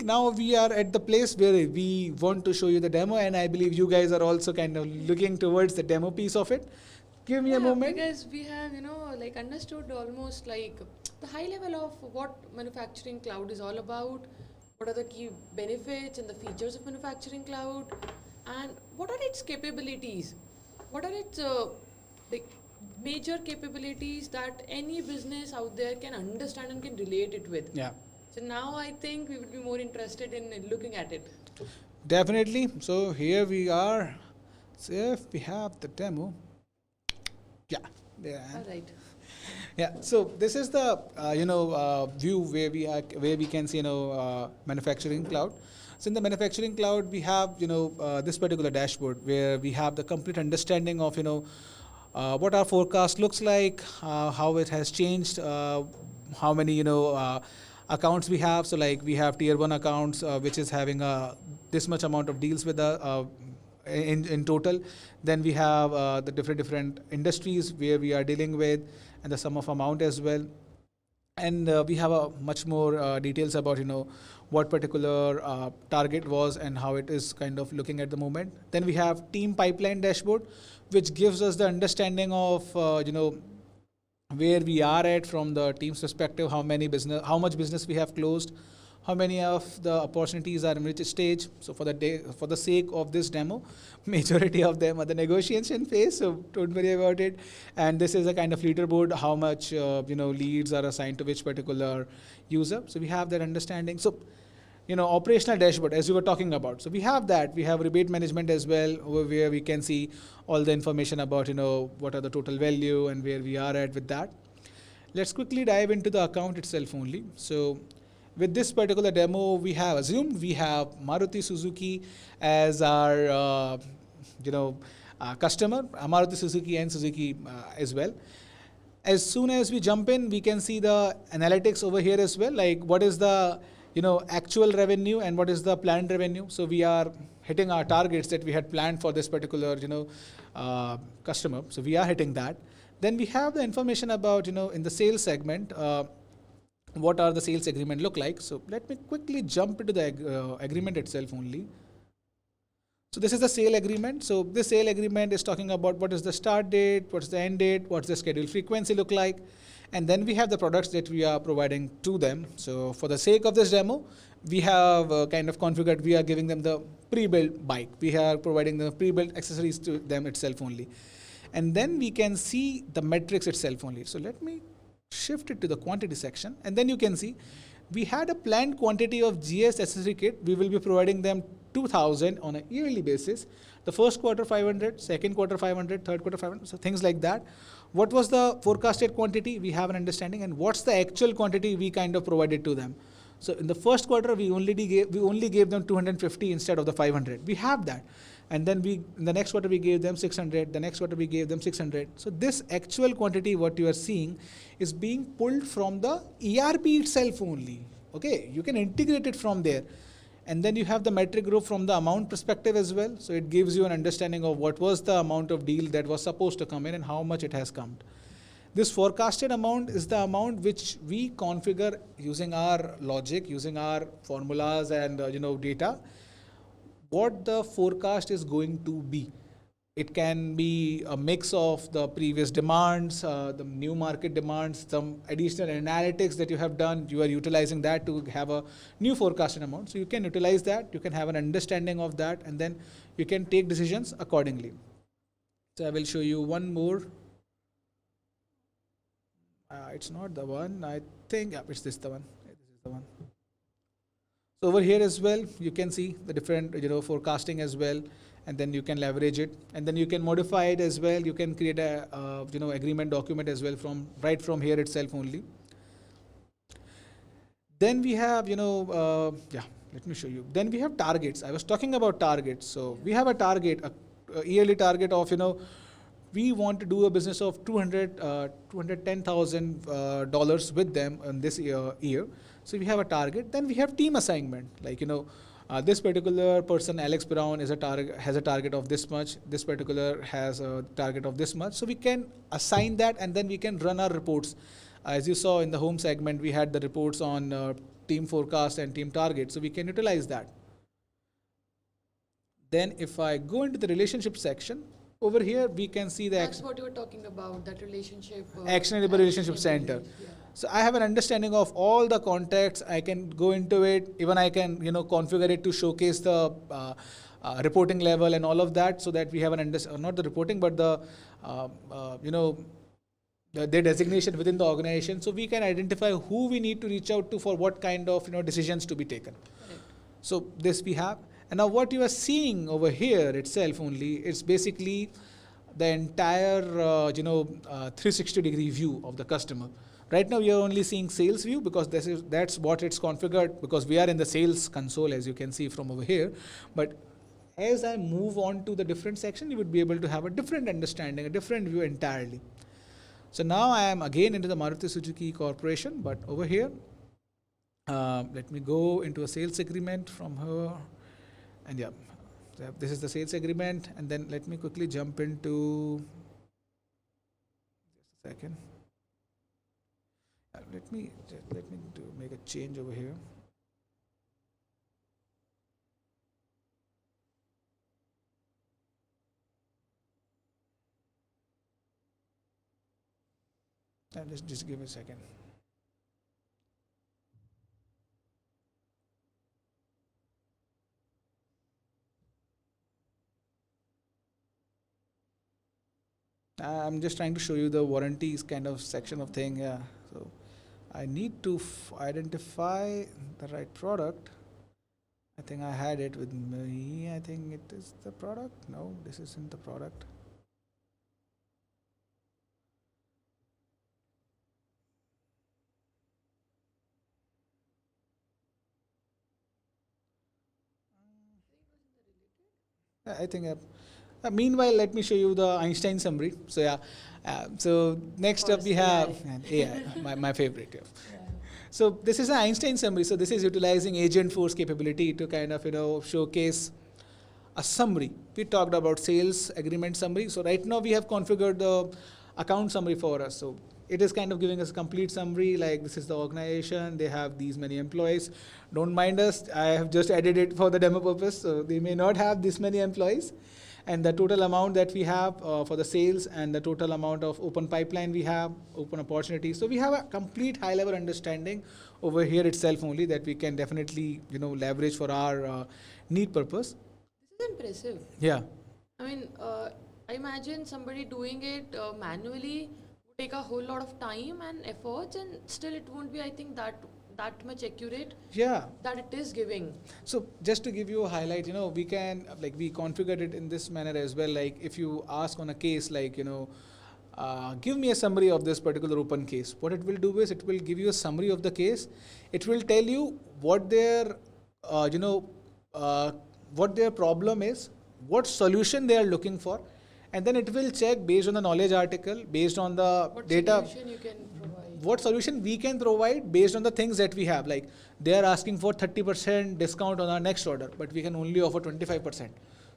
now we are at the place where we want to show you the demo, and I believe you guys are also kind of looking towards the demo piece of it. Give me a moment. Because we have, like understood almost like the high level of what manufacturing cloud is all about, what are the key benefits and the features of manufacturing cloud, and what are its capabilities, what are its like major capabilities that any business out there can understand and can relate it with. Yeah. So now I think we would be more interested in looking at it. Definitely. So here we are. So if we have the demo, yeah, there. All right. Yeah. So this is the view where we can see manufacturing cloud. So in the manufacturing cloud, we have this particular dashboard where we have the complete understanding of what our forecast looks like, how it has changed, how many accounts we have. So like we have tier 1 accounts which is having this much amount of deals with in total. Then we have the different industries where we are dealing with, and the sum of amount as well. And we have a much more details about what particular target was and how it is kind of looking at the moment. Then we have team pipeline dashboard, which gives us the understanding of where we are at from the team's perspective, how much business we have closed, how many of the opportunities are in which stage. So for the sake of this demo, majority of them are the negotiation phase, so don't worry about it. And this is a kind of leaderboard, how much leads are assigned to which particular user. So we have that understanding. So operational dashboard, as you were talking about. So we have that. We have rebate management as well, where we can see all the information about what are the total value and where we are at with that. Let's quickly dive into the account itself only. So with this particular demo, we have assumed we have Maruti Suzuki as our customer, Maruti Suzuki and Suzuki as well. As soon as we jump in, we can see the analytics over here as well, like what is the actual revenue and what is the planned revenue. So we are hitting our targets that we had planned for this particular customer. So we are hitting that. Then we have the information about in the sales segment, what are the sales agreement look like. So let me quickly jump into the agreement itself only. So this is the sale agreement. So this sale agreement is talking about what is the start date, what's the end date, what's the scheduled frequency look like. And then we have the products that we are providing to them. So for the sake of this demo, we have kind of configured, we are giving them the pre-built bike. We are providing the pre-built accessories to them itself only. And then we can see the metrics itself only. So let me shift it to the quantity section. And then you can see we had a planned quantity of GS accessory kit. We will be providing them 2,000 on a yearly basis. The first quarter 500, second quarter 500, third quarter 500, so things like that. What was the forecasted quantity? We have an understanding, and what's the actual quantity we kind of provided to them. So in the first quarter, we only gave them 250 instead of the 500. We have that. And then in the next quarter, we gave them 600. The next quarter, we gave them 600. So this actual quantity, what you are seeing, is being pulled from the ERP itself only. Okay, you can integrate it from there. And then you have the metric group from the amount perspective as well. So it gives you an understanding of what was the amount of deal that was supposed to come in and how much it has come. This forecasted amount is the amount which we configure using our logic, using our formulas and data, what the forecast is going to be. It can be a mix of the previous demands, the new market demands, some additional analytics that you have done. You are utilizing that to have a new forecasted amount. So you can utilize that. You can have an understanding of that, and then you can take decisions accordingly. So I will show you one more. It's not the one. I think it's this the one. This is the one. So over here as well, you can see the different forecasting as well. And then you can leverage it, and then you can modify it as well. You can create a agreement document as well right from here itself only. Then we have let me show you. Then we have targets. I was talking about targets. So we have a target, a yearly target of we want to do a business of $210,000 with them in this year. So we have a target. Then we have team assignment, like this particular person, Alex Brown, has a target of this much. This particular has a target of this much. So we can assign that, and then we can run our reports. As you saw in the home segment, we had the reports on team forecast and team target. So we can utilize that. Then if I go into the relationship section, over here we can see the That's what you were talking about, that relationship. actionable relationship center. Yeah. So I have an understanding of all the contacts. I can go into it. Even I can, configure it to showcase the reporting level and all of that, so that we have an not the reporting, but the their designation within the organization, so we can identify who we need to reach out to for what kind of decisions to be taken. Correct. So this we have, and now what you are seeing over here itself only, it's basically the entire 360-degree view of the customer. Right now we are only seeing sales view because that's what it's configured, because we are in the sales console, as you can see from over here. But as I move on to the different section, you would be able to have a different understanding, a different view entirely. So now I am again into the Maruti Suzuki Corporation, but over here, let me go into a sales agreement from her, and yeah, this is the sales agreement, and then let me quickly jump into, just a second, let me make a change over here. Just give me a second. I'm just trying to show you the warranties kind of section of thing. Yeah. So I need to identify the right product. I think I had it with me. I think it is the product. No, this isn't the product. I think. Meanwhile, let me show you the Einstein summary. So yeah. So next up we have AI, my favorite. Yeah. So this is an Einstein summary. So this is utilizing Agentforce capability to kind of showcase a summary. We talked about sales agreement summary. So right now we have configured the account summary for us. So it is kind of giving us a complete summary, like this is the organization, they have these many employees. Don't mind us, I have just added it for the demo purpose. So they may not have this many employees. And the total amount that we have for the sales, and the total amount of open pipeline we have, open opportunities. So we have a complete high level understanding over here itself only, that we can definitely leverage for our need purpose. This is impressive. Yeah. I mean, I imagine somebody doing it manually would take a whole lot of time and efforts, and still it won't be, I think, that much accurate. Yeah. That it is giving. So just to give you a highlight, we can, like, we configured it in this manner as well. Like if you ask on a case, like, give me a summary of this particular open case. What it will do is it will give you a summary of the case. It will tell you what their, what their problem is, what solution they are looking for, and then it will check based on the knowledge article, based on the What data. solution you can provide. What solution we can provide based on the things that we have. Like they are asking for 30% discount on our next order, but we can only offer 25%.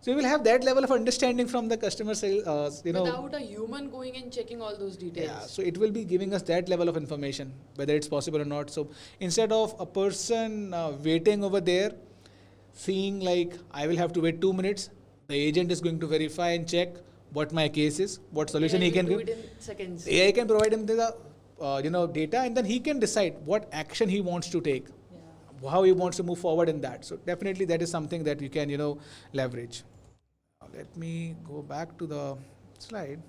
So you will have that level of understanding from the customer sales, without a human going and checking all those details. Yeah, so it will be giving us that level of information, whether it's possible or not. So instead of a person waiting over there, seeing like I will have to wait 2 minutes, the agent is going to verify and check what my case is, what solution he can do give. it in seconds. AI can provide him the data, and then he can decide what action he wants to take, how he wants to move forward in that. So definitely that is something that you can leverage. Let me go back to the slide.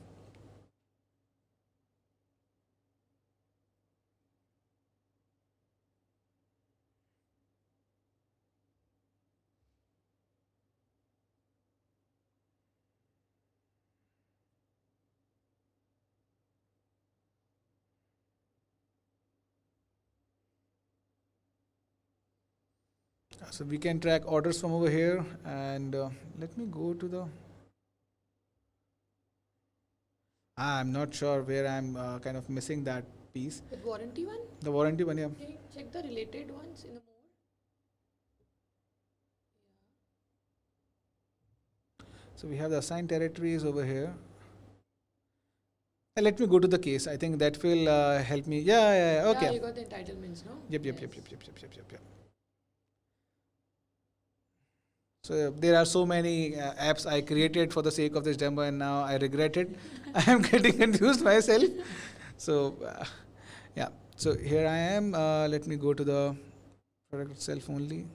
So we can track orders from over here, and let me go to the, I'm not sure where I'm kind of missing that piece. The warranty one? The warranty one, yeah. Okay, check the related ones in the more. So we have the assigned territories over here. Let me go to the case. I think that will help me. Yeah, yeah, yeah. Yeah, Okay. you got the entitlements, no? Yep, yep, yep, Yes. yep, yep, yep, yep, yep, yep. So there are so many apps I created for the sake of this demo, and now I regret it. I am getting confused myself. So yeah. So here I am. Let me go to the product itself only.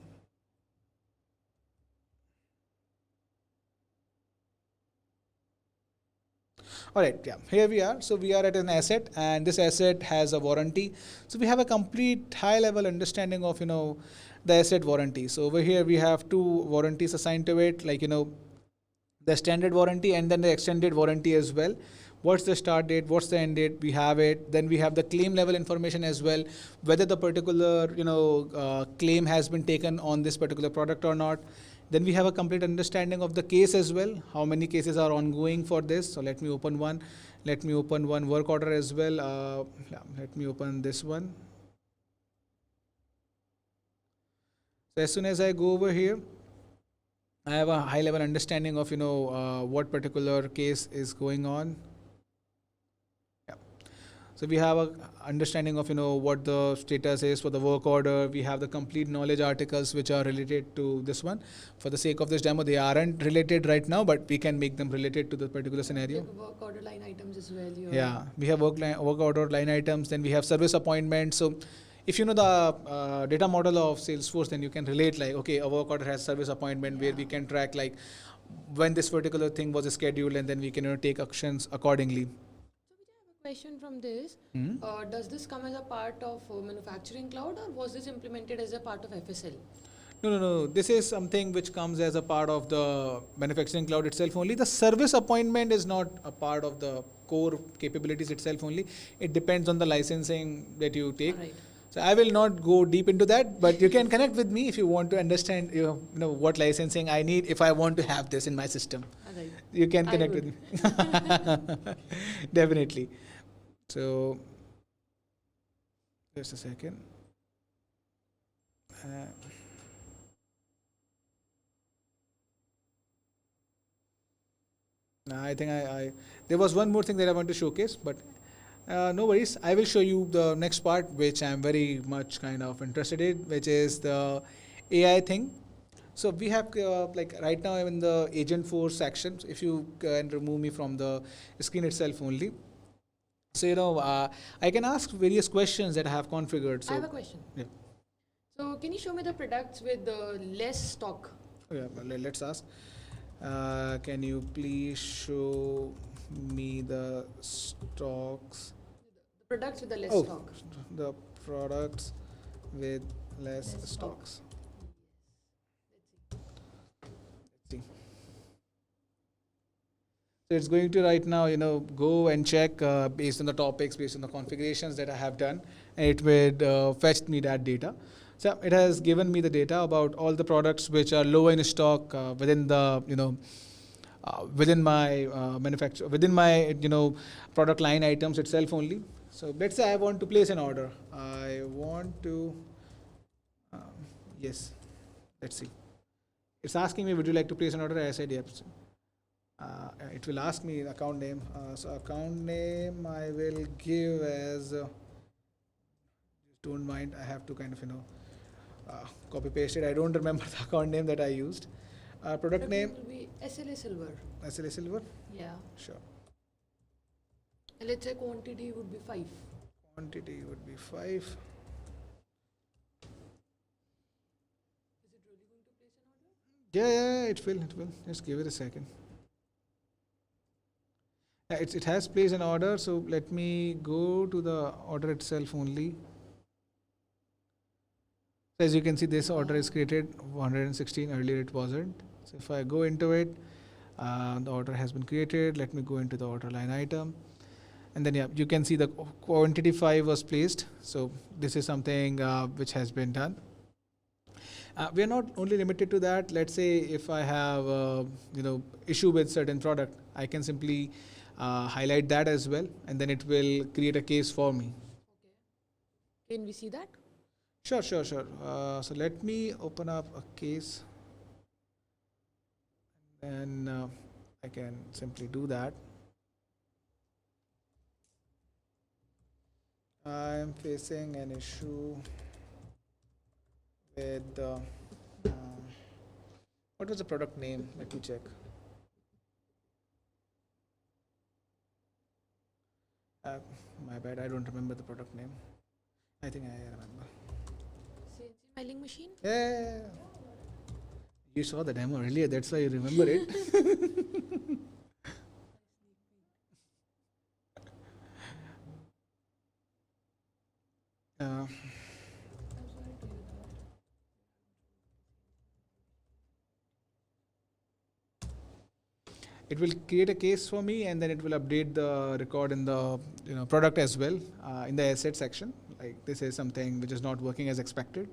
All right, yeah, here we are. So we are at an asset, and this asset has a warranty. So we have a complete high level understanding of, the asset warranty. So over here we have two warranties assigned to it, like, the standard warranty and then the extended warranty as well. What's the start date, what's the end date, we have it. Then we have the claim level information as well, whether the particular, claim has been taken on this particular product or not. Then we have a complete understanding of the case as well, how many cases are ongoing for this. So let me open one. Let me open one work order as well. Yeah, let me open this one. So as soon as I go over here, I have a high level understanding of, what particular case is going on. Yeah. So we have a understanding of, what the status is for the work order. We have the complete knowledge articles which are related to this one. For the sake of this demo, they aren't related right now, but we can make them related to the particular scenario. Like work order line items as well. Yeah, we have work order line items. Then we have service appointments. So if you know the data model of Salesforce, then you can relate like, okay, a work order has service appointment where we can track like when this particular thing was scheduled, and then we can, take actions accordingly. Question from this. Mhm. Does this come as a part of manufacturing cloud, or was this implemented as a part of FSL? No, no, no. This is something which comes as a part of the manufacturing cloud itself only. The service appointment is not a part of the core capabilities itself only. It depends on the licensing that you take. Alright. So I will not go deep into that, but you can connect with me if you want to understand, what licensing I need if I want to have this in my system. Alright. You can I connect with would. me. Definitely. So just a second. Uh, I think there was one more thing that I want to showcase, but no worries. I will show you the next part, which I'm very much kind of interested in, which is the AI thing. So we have like right now I'm in the agent force section. So if you can remove me from the screen itself only. So I can ask various questions that I have configured. So I have a question. yeah, So can you show me the products with less stock? yeah. Let's ask. Can you please show me the stocks? The products with the less Oh, stock. the products with less Less stock. stocks. See. So it's going to right now, go and check based on the topics, based on the configurations that I have done, and it would fetch me that data. So it has given me the data about all the products which are low in stock within the, within my manufacture, within my, product line items itself only. So let's say I want to place an order. I want to, yes, let's see. It's asking me, would you like to place an order? I said yes. It will ask me the account name. So account name I will give as, don't mind, I have to kind of, copy paste it. I don't remember the account name that I used. Product name, will be SLA silver. SLA Silver. Yeah. Sure. And let's say quantity would be 5. Quantity would be 5. Is it really going to place an order? Yeah, it will. It will. Just give it a second. Yeah, it has placed an order. So let me go to the order itself only. As you can see, this order is created 116. Earlier it wasn't. So if I go into it, the order has been created. Let me go into the order line item. And then, yeah, you can see the quantity 5 was placed. So this is something which has been done. We are not only limited to that. Let's say if I have, issue with certain product, I can simply highlight that as well. And then it will create a case for me. Okay. Can we see that? Sure. So let me open up a case. And I can simply do that. I am facing an issue with what was the product name? Let me check. My bad, I don't remember the product name. I think I remember. CNC milling machine? Yeah, you saw the demo earlier, that's why you remember it. uh, it will create a case for me, and then it will update the record in the product as well, in the asset section. Like this is something which is not working as expected.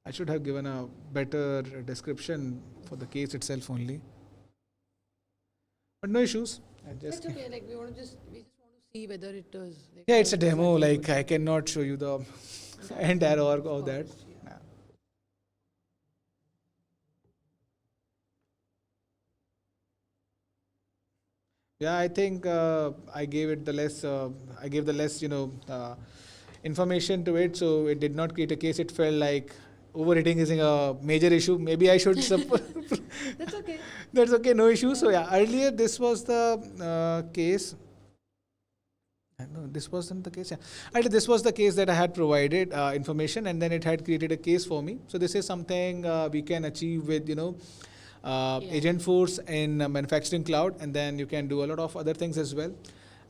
I should have given a better description for the case itself only, but no issues. That's okay. Like we just want to see whether it does. Like, Yeah, how it's a it demo. exactly Like works. I cannot show you the entire org of that. Course, yeah. Yeah, I think I gave it the less. I gave the less, information to it, so it did not create a case. It felt like overheating is a major issue. Maybe I should. That's okay. That's okay, no issue. So yeah, earlier this was the case. No, this wasn't the case. Yeah, actually, this was the case that I had provided information, and then it had created a case for me. So this is something we can achieve with Yeah. Agentforce in Manufacturing Cloud, and then you can do a lot of other things as well.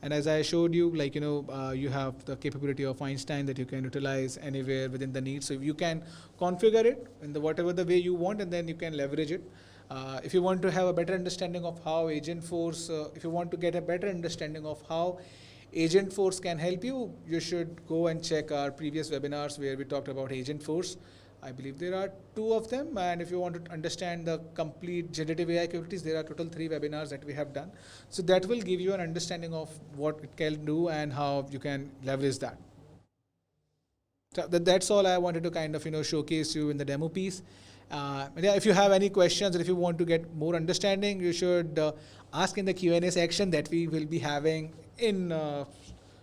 And as I showed you, like you have the capability of Einstein that you can utilize anywhere within the need. So you can configure it in the whatever the way you want, and then you can leverage it. If you want to have a better understanding of how Agentforce, if you want to get a better understanding of how Agentforce can help you, you should go and check our previous webinars where we talked about Agentforce. I believe there are 2 of them, and if you want to understand the complete generative AI capabilities, there are total 3 webinars that we have done. So that will give you an understanding of what it can do and how you can leverage that. So that's all I wanted to kind of showcase you in the demo piece. And yeah, if you have any questions or if you want to get more understanding, you should ask in the Q&A section that we will be having in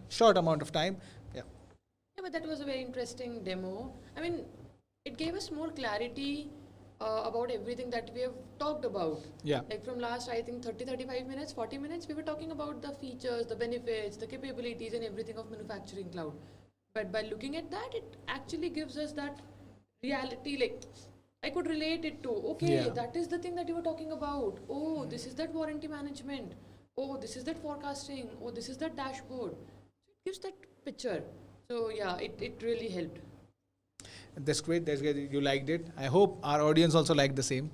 short amount of time. Yeah. Yeah, but that was a very interesting demo. I mean, it gave us more clarity about everything that we have talked about. Yeah. Like from last, I think 35 minutes, 40 minutes, we were talking about the features, the benefits, the capabilities and everything of Manufacturing Cloud. But by looking at that, it actually gives us that reality, like I could relate it to, okay, Yeah. that is the thing that you were talking about. Oh, this is that warranty management. Oh, this is that forecasting. Oh, this is that dashboard. So it gives that picture. So yeah, it really helped. That's great. That's great. You liked it. I hope our audience also liked the same.